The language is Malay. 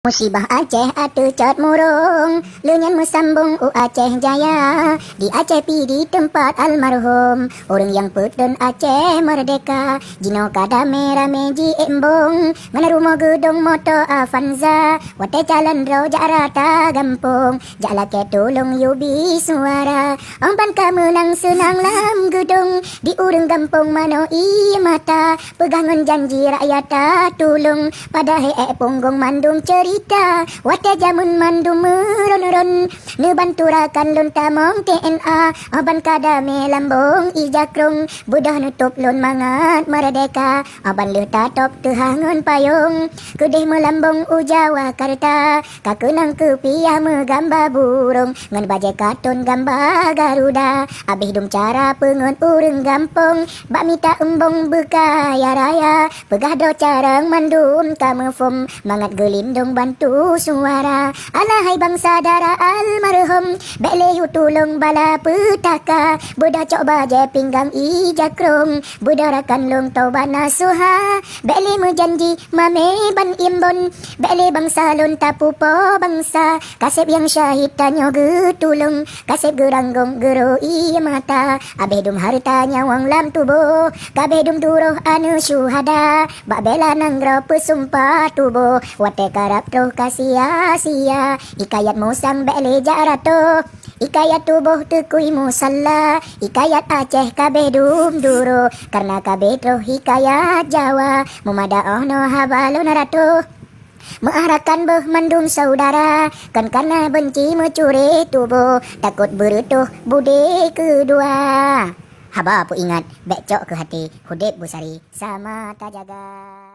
Musibah Aceh atu cat murung, lenyan mesambung Aceh jaya. Di Aceh pi di tempat almarhum, orang yang petun Aceh merdeka. Jino kada merame ji embong, ngana rumah gedung moto Avanza. Wate jalan rau jak rata gampung, jak lake tolong yubi suara. Ampan kamu nang senang lam gedung, di urang gampung mano i mata. Pegangan janji rakyat tolong, pada hee punggung mandung cerita. Wate jamun mandum meron-ron, ne banturakan lon tamong TNA. Aban kada me lambong ijakrong, budah nutup lon mangat merdeka. Aban le tatop tehangun payung, kedih melambong ujawa karta. Kakenang kepiah megamba burung, ngan baje kartun gamba garuda. Abih dum cara pengun urang gampong, bak mita embong bekaya raya. Pegah do carang mandum kamefum, mangat gelindung bantu suara. Alahai bangsa dara almarhum, beleyu tulung bala petaka. Budak coba je pinggang ijakrong, budarakan long taubat nasuha. Bele menjanji mame ban imbon, bele bangsa lon tapu po bangsa. Kasep yang syahid tanyo getulung, kasep geranggong gero i mata. Abedum harta nyawang lam tubuh, kabedum duroh anu syuhada. Bak bela nanggro pesumpah tubuh, wate karap roh kasia-sia. Ikayat musang bele jarato, ikayat tubuh tekui musalla. Ikayat Aceh kabedum duro, karena kabedroh hikayat Jawa. Memada ono habalun ratu, mengarahkan beh mandum saudara. Kan karena benci mencuri tubuh, takut berutuh budi kedua. Haba pu ingat, becok ke hati, hudip busari sama tak jaga.